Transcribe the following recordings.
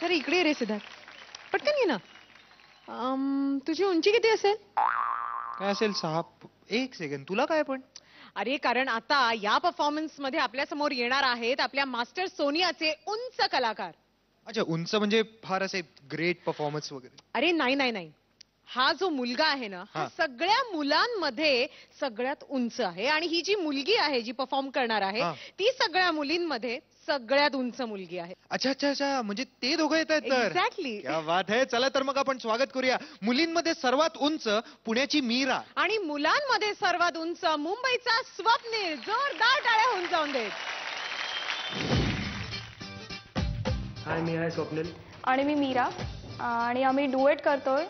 अरे इकडे रे सिद्धार्थ, पटकन ये ना. तुझी उंची किती असेल? काय असेल 6. 1 सेकंड, तुला काय पण? अरे कारण आता या परफॉर्मन्स मध्ये आपल्या समोर येणार आहेत आपल्या मास्टर सोनियाचे उंच कलाकार. अच्छा, उंच म्हणजे फार असे ग्रेट परफॉर्मन्स वगैरे? अरे नाही नाही नाही, हा जो मुलगा आहे ना हा सगळ्या मुलांमध्ये सगळ्यात उंच आहे आणि ही जी मुलगी आहे जी परफॉर्म करणार आहे ती सगळ्या मुलींमध्ये सगळ्यात उंच मुलगी आहे. अच्छा अच्छा अच्छा, म्हणजे ते दोघं येत आहेत तर? एक्झॅक्टली. क्या बात आहे. चला तर मग आपण स्वागत करूया मुलींमध्ये सर्वात उंच पुण्याची मीरा आणि मुलांमध्ये सर्वात उंच मुंबईचा स्वप्नील. जोरदार टाळ्या होऊन जाऊन देत. हाय, मी आहे स्वप्नील आणि मी मीरा आणि आम्ही डुएट करतोय.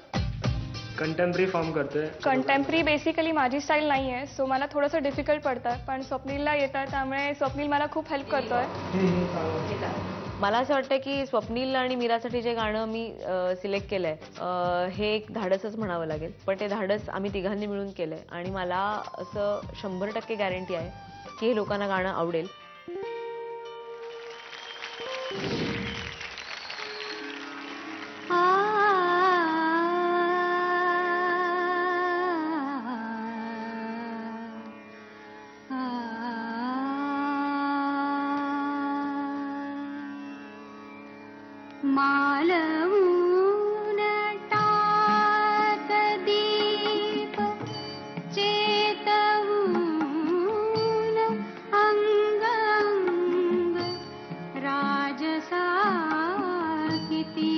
कंटेम्पररी फॉर्म करतोय. कंटेम्पररी बेसिकली माझी स्टाईल नाही आहे, सो मला थोडंसं डिफिकल्ट पडतं, पण स्वप्नीलला येतं त्यामुळे स्वप्नील मला खूप हेल्प करतोय. मला असं वाटतं की स्वप्नील आणि मीरासाठी जे गाणं मी सिलेक्ट केलंय हे एक धाडसच म्हणावं लागेल, पण ते धाडस आम्ही तिघांनी मिळून केलंय आणि मला असं 100% गॅरंटी आहे की हे लोकांना गाणं आवडेल. मालवून टाक दीप चेतवून अंग अंग राजसा किती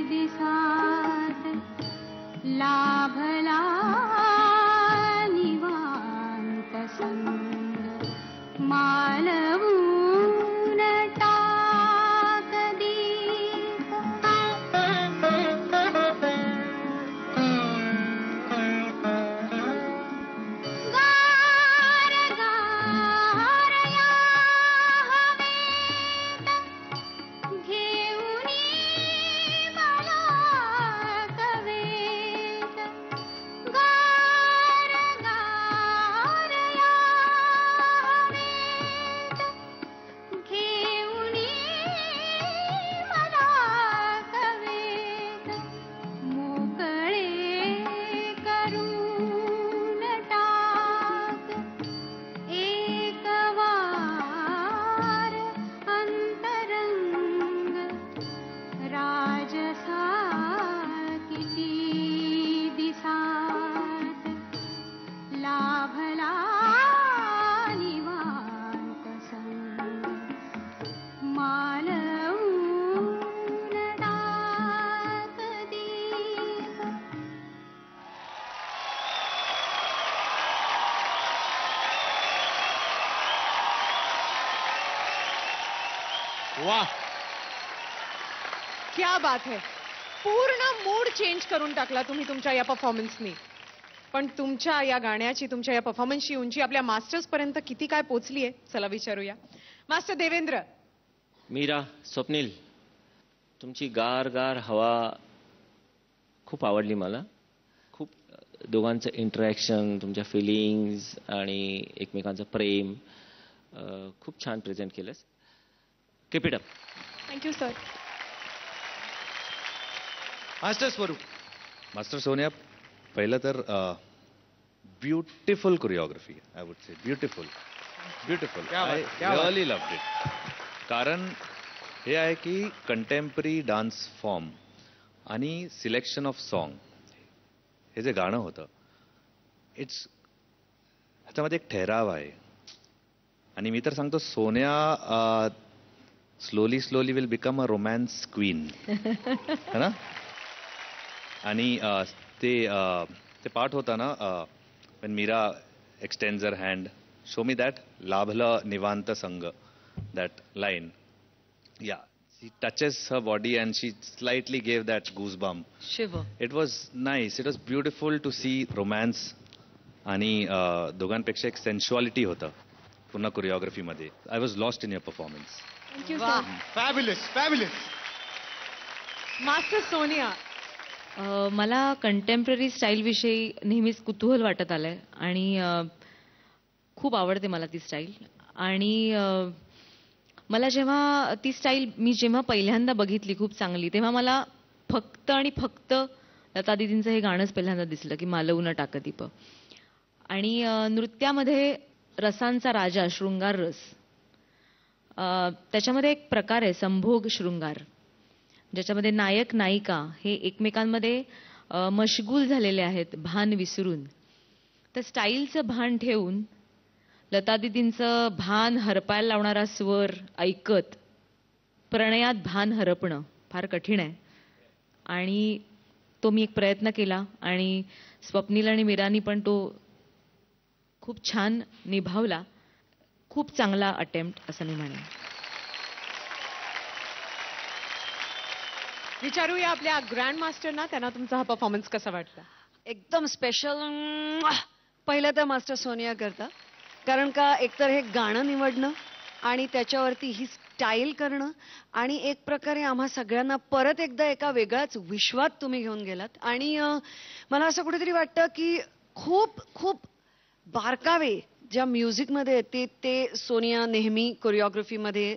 दिसात लाभला निवांत संग. मालवून टाक दीप गार गार या हवेत घेऊनी मला कवेत. गार गार या हवेत घेऊनी मला कवेत. मोकळे करून टाक एक वार अंतरंग राजसा किती दिसात लाभला निवांत संग. मालवून टाक दीप. वा, क्या बात है. पूर्ण मूड चेंज करून टाकला तुम्ही तुमच्या या परफॉर्मन्सनी. पण तुमच्या या गाण्याची तुमच्या या परफॉर्मन्सची उंची आपल्या मास्टर्स पर्यंत किती काय पोहोचली आहे चला विचारूया. मास्टर देवेंद्र. मीरा, स्वप्नील, तुमची गार गार हवा खूप आवडली मला. खूप दोघांचं इंटरॅक्शन, तुमच्या फिलिंग्स आणि एकमेकांचं प्रेम खूप छान प्रेझेंट केलंस. Keep it up. Thank you sir. Master स्वरूप. मास्टर सोनिया, पहिलं तर beautiful choreography, I would say beautiful beautiful. I really loved it. कारण हे आहे की कंटेम्पररी डान्स फॉर्म आणि सिलेक्शन ऑफ सॉन्ग, हे जे गाणं होतं ह्याच्यामध्ये एक ठहराव आहे. आणि मी तर सांगतो Sonia slowly slowly will become a romance queen, है ना. आणि ते पार्ट होता ना when Meera extends her hand, show me that labhla nivanta sanga, that line. Yeah, she touches her body and she slightly gave that goosebump. Shiv. It was nice, it was beautiful to see romance आणि दोघांपेक्षा एक सेन्शुअलिटी होतं पूर्ण choreography मध्ये. I was lost in your performance. Thank you sir. Fabulous fabulous. Master Sonia. मला contemporary स्टाईलविषयी नेहमीच कुतूहल वाटत आलंय आणि खूप आवडते मला ती स्टाईल. आणि मला जेव्हा ती स्टाईल मी जेव्हा पहिल्यांदा बघितली खूप चांगली, तेव्हा मला फक्त आणि फक्त लता दीदींचं हे गाणंच पहिल्यांदा दिसलं की मालवून टाकदीप. आणि नृत्यामध्ये रसांचा राजा शृंगार रस, त्याच्यामध्ये एक प्रकार आहे संभोग शृंगार, ज्याच्यामध्ये नायक नायिका हे एकमेकांमध्ये मशगूल झालेले आहेत भान विसरून. तर स्टाईलचं भान ठेवून लता दीदींचं भान हरपायला लावणारा स्वर ऐकत प्रणयात भान हरपणं फार कठीण आहे. आणि तो मी एक प्रयत्न केला आणि स्वप्नील आणि मीरानी पण तो खूप छान निभावला. खूप चांगला अटेम्प्ट असं मी म्हणेन. विचारूया आपल्या ग्रँड मास्टरना, त्यांना तुमचा हा परफॉर्मन्स कसा वाटला? एकदम स्पेशल. पहिलं तर मास्टर सोनिया करता, कारण का एकतर हे गाणं निवडणं आणि त्याच्यावरती ही स्टाईल करणं आणि एक प्रकारे आम्हा सगळ्यांना परत एकदा एका वेगळ्याच विश्वात तुम्ही घेऊन गेलात. आणि मला असं कुठेतरी वाटतं की खूप खूप बारकावे ज्या म्युझिकमध्ये येते ते सोनिया नेहमी कोरिओग्राफीमध्ये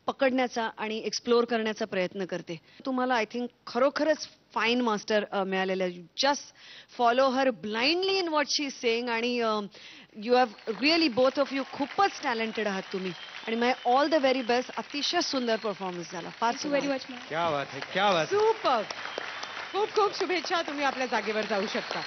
पकडण्याचा आणि एक्सप्लोर करण्याचा प्रयत्न करते. तुम्हाला आय थिंक खरोखरच फाईन मास्टर मिळालेलं आहे. Just follow her blindly in what she is saying. आणि you have really both of you खूपच टॅलेंटेड आहात तुम्ही. आणि my all the very best. अतिशय सुंदर परफॉर्मन्स झाला. फार व्हेरी मच. क्या बात है, क्या बात है. सुपर. खूप खूप शुभेच्छा. तुम्ही आपल्या जागेवर जाऊ शकता.